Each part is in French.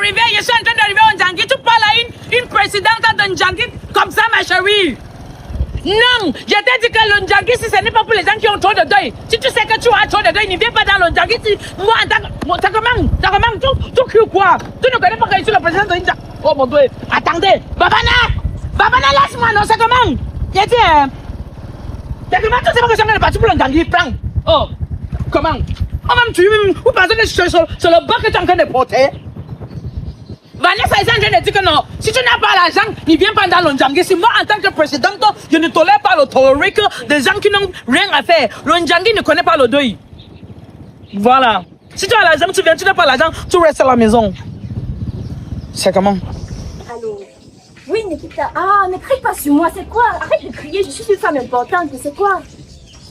d'arriver, je suis en train d'arriver au Ndjangi. Tu parles à une présidente de Ndjangi comme ça, ma chérie. Non, je t'ai dit que le Ndjangi, si ce n'est pas pour les gens qui ont trop de deuil. Si tu sais que tu as trop de deuil, ne viens pas dans le Ndjangi. Moi, t'as comment, tu cries quoi? Tu ne connais pas que je suis le président de Ndjangi. Oh mon Dieu, attendez, Babana, laisse-moi, non, c'est comment? J'ai dit, c'est comment tu sais pas que je suis en train de partir pour le Ndjangi, prends. Oh, comment? Oh, même tu, vous pensez que c'est le bac que tu es en train de porter? Vanessa est en train de dire que non, si tu n'as pas l'argent, ne viens pas dans le Ndjangi. Si moi, en tant que présidente, je ne tolère pas le tolérique des gens qui n'ont rien à faire. Le Ndjangi ne connaît pas le deuil. Voilà. Si tu as l'argent, tu viens, tu n'as pas l'argent, tu restes à la maison. C'est comment? Allô? Oui, Nikita. Ah, ne crie pas sur moi, c'est quoi? Arrête de crier, je suis une femme importante, c'est quoi?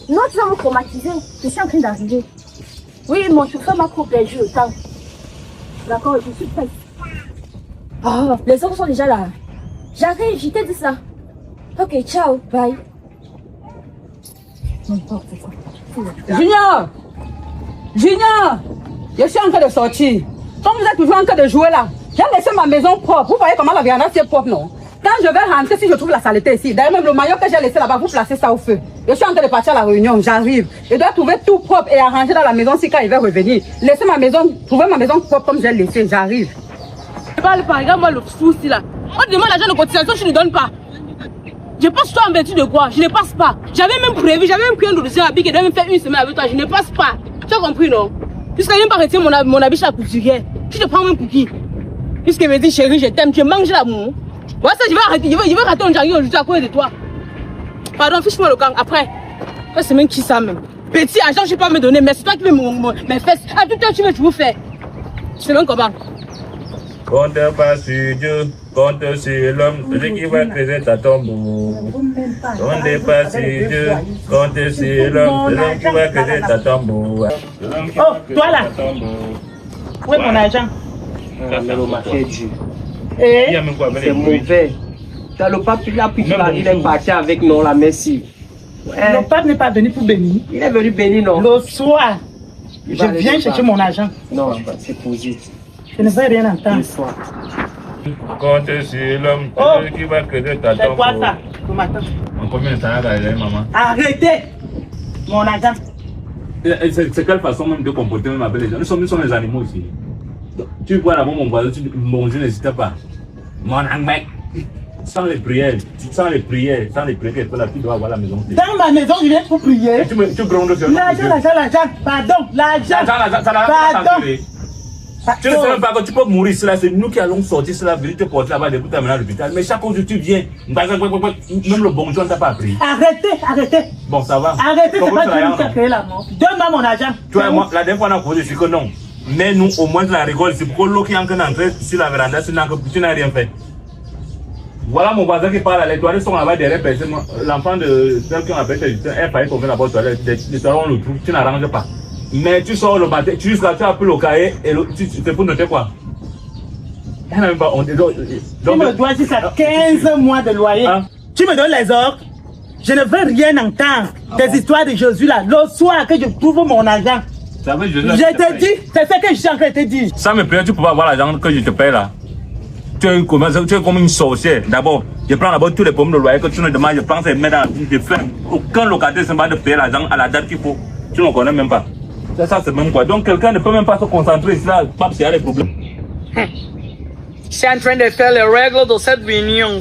Non, tu vas me traumatiser. Je suis en train d'arriver. Oui, mon chauffeur m'a coupé, je le temps. D'accord, je suis prête. Oh, les hommes sont déjà là. J'arrive, je t'ai dit ça. Ok, ciao, bye. Junior! Junior! Je suis en train de sortir. Comme vous êtes toujours en train de jouer là, j'ai laissé ma maison propre. Vous voyez comment la véranda est propre, non? Quand je vais rentrer, si je trouve la saleté ici, d'ailleurs même le maillot que j'ai laissé là-bas, vous placez ça au feu. Je suis en train de partir à la réunion, j'arrive. Je dois trouver tout propre et arranger dans la maison si quand il va revenir. Laissez ma maison, trouver ma maison propre comme j'ai laissé, j'arrive. Par exemple, moi, le souci là. On te demande l'argent de cotisation, je ne donne pas. Je passe toi en vertu de quoi? Je ne passe pas. J'avais même prévu, j'avais même pris un dossier à pique et devais même faire une semaine avec toi. Je ne passe pas. Tu as compris, non? Puisqu'elle n'a même pas retiré mon habit chez la couturière. Tu te prends même pour qui? Puisqu'elle me dit, chérie, je t'aime, tu manges l'amour. Voilà ça, je vais arrêter. Je vais rater un Ndjangi aujourd'hui à cause de toi. Pardon, fiche-moi le camp. Après c'est même qui ça même? Petit argent, je ne peux pas me donner, mais c'est toi qui veux mes fesses. À tout à l'heure, tu veux tout faire. C'est même comment? Compte pas sur Dieu, compte sur l'homme, celui qui va creuser ta tombe. Compte pas sur Dieu, compte sur l'homme, celui qui va creuser ta tombe. Oh, toi là. Où est mon argent? C'est mauvais. T'as le pape, il est parti avec non la merci. Le pape n'est pas venu pour bénir. Il est venu bénir, non? Le soir, je viens chercher mon argent. Non, c'est positif. Je ne veux rien entendre. Compte sur l'homme, celui qui va creuser ta tombe. C'est quoi ça? En combien de temps elle a maman? Arrêtez mon argent. C'est quelle façon même de comporter même avec les gens? Nous sommes les animaux aussi. Tu vois là-bas mon voisin, tu dis mon Dieu n'hésite pas. Mon mec. Sans les prières, que toi là tu dois avoir la maison. Dans ma maison, je viens pour prier. Tu grondes sur L'argent, pardon, pardon. Tu ne sais même pas que tu peux mourir cela, c'est nous qui allons sortir cela, venir te porter là-bas, depuis t'amener à l'hôpital. Mais chaque jour tu viens, même le bonjour ne t'a pas appris. Arrêtez. Bon, ça va. Arrêtez, c'est pas Dieu qui a créé la mort. Donne-moi mon argent. Toi et moi, la dernière fois on a posé, je suis que non. Mais nous, au moins, la rigole, c'est pour l'eau qui est en train d'entrer sur la véranda, tu n'as rien fait. Voilà mon voisin qui parle à les toilettes sont là-bas derrière personne. L'enfant de celle qui on appelle elle fallait tomber là-bas aux toilettes. Les toilettes on le trouve, tu n'arranges pas. Mais tu sors le matin, tu as pris le cahier et c'est pour noter quoi? Tu me dois juste 15 mois de loyer. Hein? Tu me donnes les ordres. Je ne veux rien entendre des histoires de Jésus là. Le soir que je trouve mon argent. Ça veut, je te dis, c'est ce que je suis en train de te dire. Ça me plaît, tu peux pas avoir l'argent que je te paye là. Tu es comme une sorcière. D'abord, je prends d'abord tous les pommes de loyer que tu me demandes, je prends ces mets dans je fais. Aucun locataire ne va te payer l'argent à la date qu'il faut. Tu ne connais même pas. Ça c'est même quoi. Donc quelqu'un ne peut même pas se concentrer sur ça, pas s'il y a des problèmes. Je suis en train de faire les règles de cette réunion.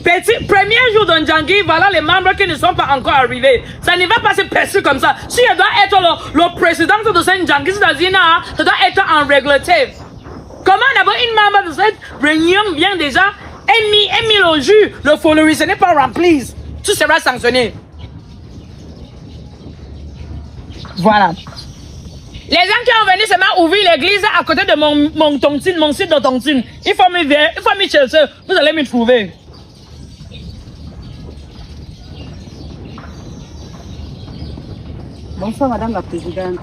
Petit premier jour de Ndjangi, voilà les membres qui ne sont pas encore arrivés. Ça ne va pas se passer comme ça. Si je dois être le président de cette Ndjangi, ça doit être en régleté. Comment d'abord une membre de cette réunion vient déjà et mis le jus, le follower, ce n'est pas rempli. Tu seras sanctionné. Voilà. Les gens qui ont venu seulement ouvrir l'église à côté de mon site de tontine. Il faut me chercher. Vous allez me trouver. Bonsoir, Madame la Présidente.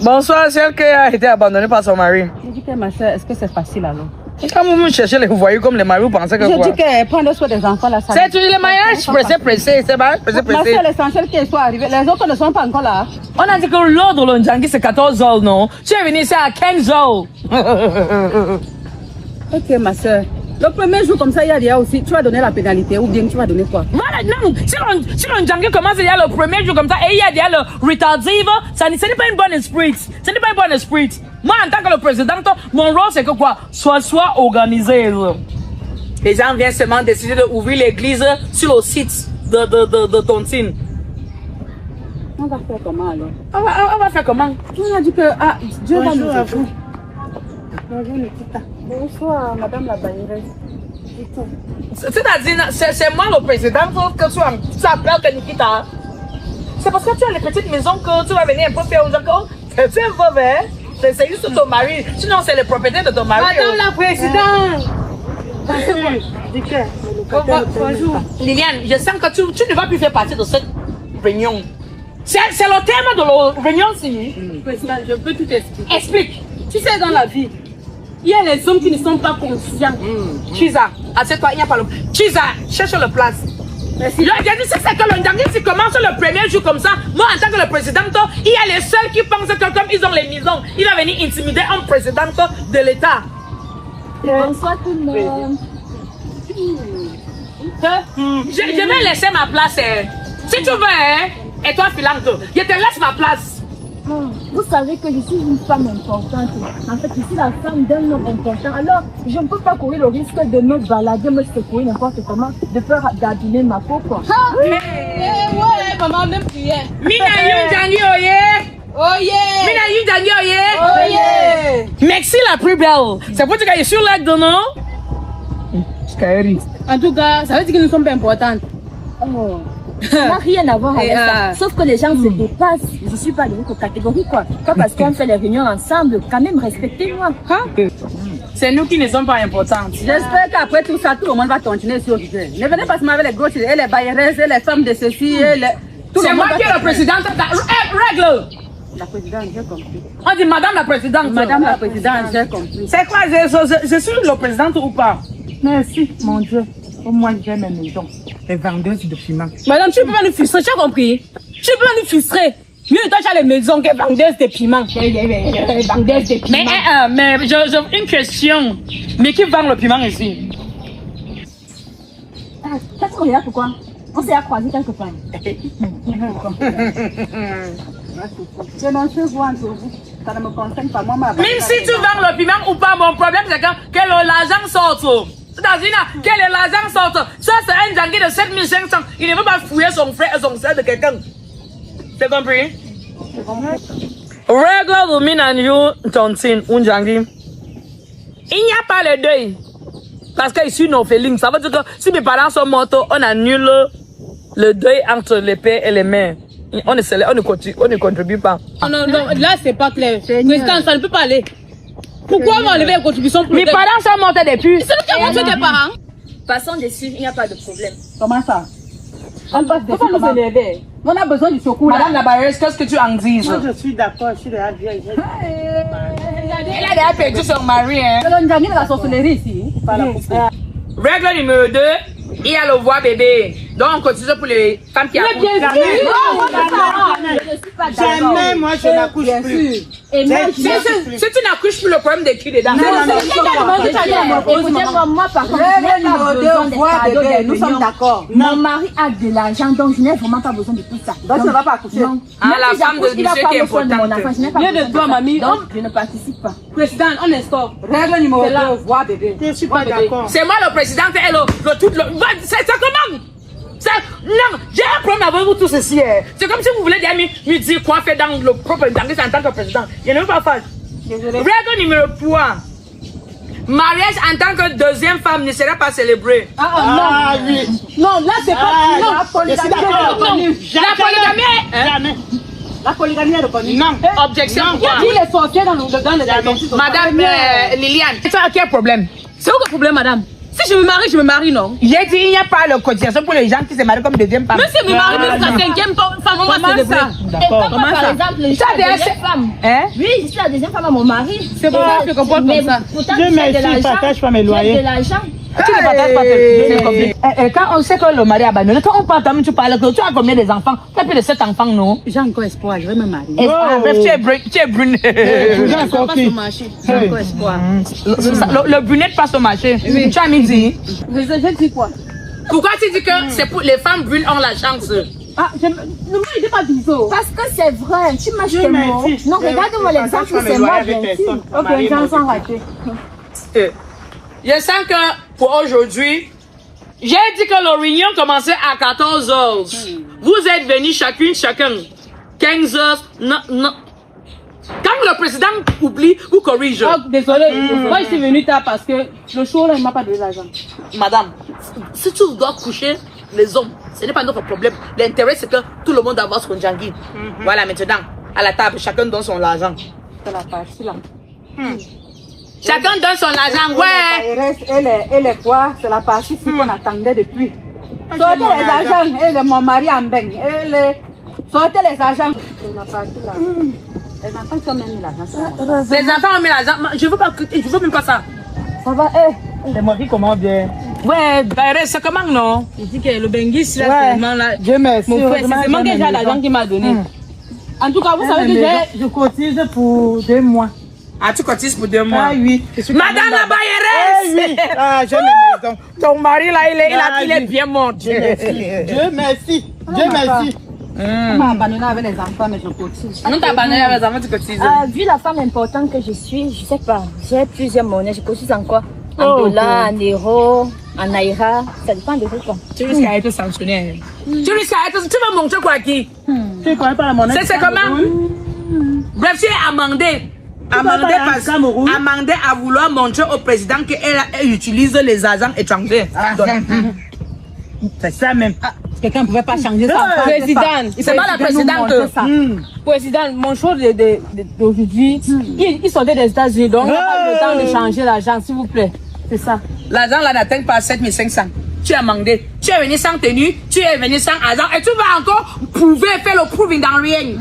Bonsoir, celle qui a été abandonnée par son mari. Je dis que ma soeur, est-ce que c'est facile alors? Quand vous cherchez les voyous comme les maris, vous pensez que quoi? Je dis qu'elle prend soin des enfants là. C'est toujours le mariage pressé, c'est pas pressé. C'est l'essentiel qu'elle soit arrivée. Les autres ne sont pas encore là. On a dit que l'ordre de Ndjangi c'est 14 heures, non? Tu es venu ici à 15 heures. Ok, ma soeur. Le premier jour comme ça, il y a aussi, tu vas donner la pénalité ou bien tu vas donner quoi? Voilà, non, si le Ndjangi commence il y a le premier jour comme ça et il y a le retardive, ce n'est pas une bonne esprit. Ce n'est pas une bonne esprit. Moi, en tant que le président, mon rôle c'est que quoi? Soit organisé. Les gens viennent seulement décider d'ouvrir l'église sur le site de Tontine. On va faire comment alors? On va faire comment? On a dit que Dieu va nous aider. Bonjour Nikita. Bonsoir Madame la bagnéresse. C'est-à-dire, c'est moi le président que tu appelles que Nikita. C'est parce que tu as les petites maisons que tu vas venir un peu faire aux gens. C'est un mauvais. C'est juste ton mari. Sinon, c'est les propriétaires de ton mari. Madame la présidente. Bonjour. Liliane, je sens que tu ne vas plus faire partie de cette réunion. C'est le thème de la réunion, si. Président, je peux tout expliquer. Explique. Tu sais, dans la vie, il y a les hommes qui ne sont pas conscients. Chiza, assieds-toi, il n'y a pas le. Chiza, cherche le place. Merci. J'ai dit, c'est ça que le Ndjangi, si commence le premier jour comme ça, moi en tant que le président, il y a les seuls qui pensent que comme ils ont les maisons, il va venir intimider un président de l'État. Bonsoir tout le monde. Je vais laisser ma place. Si tu veux, et toi, Filante, je te laisse ma place. Vous savez que je suis une femme importante. En fait, je suis la femme d'un homme important. Alors, je ne peux pas courir le risque de me balader, me secouer n'importe comment, de peur d'abîmer ma peau, quoi. Ouais, maman, même prière. Mina Ndjangi, oye! Oye! Mina Ndjangi, oye! Oye! Merci la plus belle. C'est pour dire que je suis là dedans. En tout cas, ça veut dire que nous sommes pas importantes. Oh. Ça n'a rien à voir avec ça. Sauf que les gens se dépassent. Je ne suis pas de votre catégorie, quoi. Pas parce qu'on fait les réunions ensemble. Quand même, respectez-moi. C'est nous qui ne sommes pas importantes. J'espère qu'après tout ça, tout le monde va continuer sur le sujet. Ne venez pas se marier avec les gauches et les bailleresses et les femmes de ceci et les... C'est moi qui est la présidente. Règle! La présidente, j'ai compris. On dit madame la présidente. Madame la présidente, j'ai compris. C'est quoi? Je suis le présidente ou pas? Merci, mon Dieu. Au moins, j'ai mes maisons. Les vendeuses de piment. Madame, tu peux pas nous frustrer, tu as compris? Tu peux pas nous frustrer. Mieux, toi, tu as les maisons que vendeuses de piment. Vendeuses de piment. Mais j'ai une question. Mais qui vend le piment ici? Qu'est-ce qu'on est là pourquoi? On s'est croisé quelque part. Je n'en sais voir entre vous. Ça ne me concerne pas. Moi, même si tu vends le piment ou pas, mon problème c'est que l'argent sorte. C'est-à-dire que l'argent sorte. Ça, c'est un Ndjangi de 7500. Il ne veut pas fouiller son frère et son frère de quelqu'un. C'est compris? Règle de Minanju Tontine, Ndjangi. Il n'y a pas le deuil. Parce que ici, nos feelings. Ça veut dire que si mes parents sont morts, on annule le deuil entre les pères et les mères. On ne contribue pas. Non, là, c'est pas clair. Président, ça ne peut pas aller. Pourquoi on va enlever les contributions pour mes parents sont morts depuis. C'est nous qui avons tué tes parents. Passons dessus, il n'y a pas de problème. Comment ça? On passe dessus, comment? Nous élever. On a besoin du secours. Madame la bailleuse, qu'est-ce que tu en dis? Moi, je suis d'accord, je suis déjà vieille. Elle a déjà perdu son mari. Hein. C'est le Ndjangi de la sorcellerie ici. Règle numéro 2, il y a le voix bébé. Donc on continue pour les femmes qui accouchent. Je ne suis pas d'accord. Jamais, moi, je n'accouche plus. Et moi, Si tu n'accouches plus, le problème de qui dedans? écoutez-moi, moi par contre, je n'ai pas besoin de cadeaux des nous sommes d'accord. Mon mari a de l'argent, donc je n'ai vraiment pas besoin de tout ça. Donc tu ne vas pas accoucher. Non. Ah, Même la si femme de j'accouche, il va monsieur pas qui est besoin de mon importante. enfant, je n'ai pas Viens de besoin toi, ça. mamie. Donc, je ne participe pas. Président, on est stop. Règle numéro 2, voix bébé. Je ne suis pas d'accord. C'est moi le président et le tout. C'est comment? Non, j'ai un problème avec vous tous ceci. C'est comme si vous voulez me dire quoi faire dans le propre Ndjangi en tant que président. Je ne veux pas faire. Règle numéro 3. Mariage en tant que deuxième femme ne sera pas célébré. Ah oui. Non, là, c'est pas. Non, je suis d'accord. La polygamie. Jamais. La polygamie est reconnue. Non. Objection. Il y a dit les sorciers dans les Madame Liliane, tu as quel problème? C'est où le problème, madame? Si je me marie, non? J'ai dit, il n'y a pas de cotisation pour les gens qui se marient comme deuxième femme. Mais si je me marie, même la cinquième femme, on va célébrer. D'accord. Comment par exemple, je suis la deuxième femme. Hein? Oui, je suis la deuxième femme à mon mari. C'est bon, je comprends comme ça. Pourtant, Je tu fais de merci, partage pas mes l'argent. Tu loyers. fais de l'argent. Tu ne partages pas tes copines. Quand on sait que le mari est abandonné, quand on parle, tu parles que tu as combien des enfants? Tu as plus de 7 enfants, non? J'ai encore espoir, je vais me marier. Bref, tu es brune. J'ai encore qui? J'ai encore espoir. Le brunette passe au marché. Tu as midi. Je dis quoi? Pourquoi tu dis que c'est pour les femmes brunes ont la chance? Ah, ne me pas bisous. Parce que c'est vrai, tu m'as tes mots. merci. Non, regarde-moi l'exemple, Partage pas mes c'est moi, loyers avec bien personne. sûr. Ok, Marier, j'en moi, sens raté. Je sens que pour aujourd'hui, j'ai dit que la réunion commençait à 14h. Vous êtes venus chacun 15h. Non. Quand le président oublie, vous corrige. Oh, désolé, moi je suis venue tard parce que le show là, il m'a pas donné l'argent. Madame, si tu dois coucher les hommes, ce n'est pas notre problème. L'intérêt, c'est que tout le monde avoir son djangui. Voilà, maintenant, à la table, chacun donne son argent. C'est la partie là. Chacun donne son argent, ouais. Elle est quoi? C'est la partie qu'on attendait depuis. Sortez les argents, elle est mon mari en baigne. Sortez les argents. C'est la partie là. Les enfants qui ont mis l'argent. Les enfants ont mis l'argent. Je veux même pas ça. Ça va, C'est moi qui commande bien. Ouais, c'est comment, non? Je dis que le bengis, là, Ouais. c'est vraiment là. Dieu merci. Mon frère, c'est Heureusement, seulement que j'ai j'ai mes l'argent maisons. qu'il m'a donné. En tout cas, vous savez que j'ai. Je cotise pour 2 mois. Ah, tu cotises pour 2 mois. Ah oui. Je suis Madame quand même la là-bas. Bayeresse! Eh oui. Ah, j'ai mes maisons. Ton mari, là, il est oui. bien monté. Dieu merci. Dieu merci. On m'a abandonné avec les enfants, mais je cotise. Non, t'as abandonné avec les enfants, tu cotises. Vu la femme importante que je suis, je sais pas, j'ai plusieurs monnaies, je cotise encore. En Oh, dollars, en euros, en naira, ça dépend de vous quoi. Tu risques à être sanctionné. Tu risques à être. Tu vas montrer quoi qui? Tu ne connais pas la monnaie? C'est comment? Bref, tu es amendé. parler en Cameroun? Amandé à vouloir montrer au président qu'elle utilise les agents étrangers. C'est ça même. Quelqu'un ne pouvait pas changer ça. Président, c'est pas la présidente. Président, mon show d'aujourd'hui, il sortait des États-Unis, donc il n'a pas eu le temps de changer l'argent, s'il vous plaît. C'est ça. L'argent là n'atteint pas 7500. Tu es amendé. Tu es venu sans tenue, tu es venu sans argent et tu vas encore faire le proving dans rien.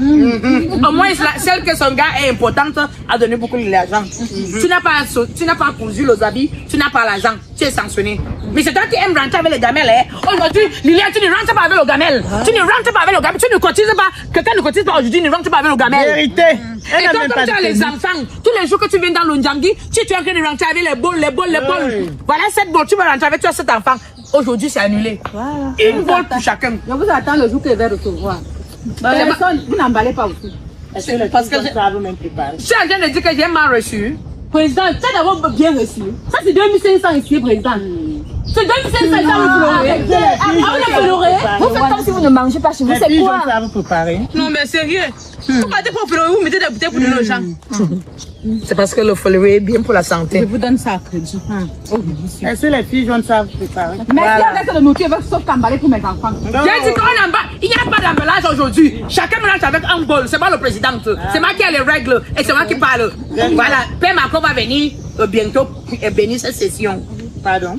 Au moins, celle que son gars est importante a donné beaucoup d'argent. Tu n'as pas cousu les habits, tu n'as pas l'argent, tu es sanctionné. Mais c'est toi qui aimes rentrer avec les gamelles. Hein? Aujourd'hui, Liliane, tu ne rentres pas avec le gamelle. Tu ne rentres pas avec le gamelle. Tu ne cotises pas. Quelqu'un ne cotise pas aujourd'hui, ne rentre pas avec le gamelle. Vérité. Elle Et n'a toi, même comme pas tu as de les tenue. enfants, tous les jours que tu viens dans l'Ondjangui, tu es en train de rentrer avec les bols. Voilà 7 bols, tu vas rentrer avec toi 7 enfants. Aujourd'hui, c'est annulé. Voilà. Une bol pour chacun. Je vous attends le jour que je vais recevoir. Personne, vous n'emballez pas aussi. Est-ce que les Parce que filles savent même préparer? Tu es en train de dire que j'ai mal reçu. Président, tu as d'abord bien reçu. Ça, c'est 2500 ici, président. C'est 2500 ici, vous pleurez. Vous faites comme si vous ne mangez pas chez vous, Les c'est filles quoi? savent préparer. Non, mais sérieux. Vous partez pour faire vous mettez des bouteilles pour donner aux gens. C'est parce que le follower est bien pour la Je santé. vous donne ça à crédit. Est-ce que les filles jaunes savent préparer? Merci à reste de nourriture, sauf qu'emballer pour mes enfants. J'ai dit qu'on emballe. Il n'y a pas d'emballage aujourd'hui. Chacun me lâche avec un bol. C'est pas le président. C'est moi qui ai les règles et c'est moi qui parle. Voilà. Père Macron va venir bientôt et bénir cette session. Pardon?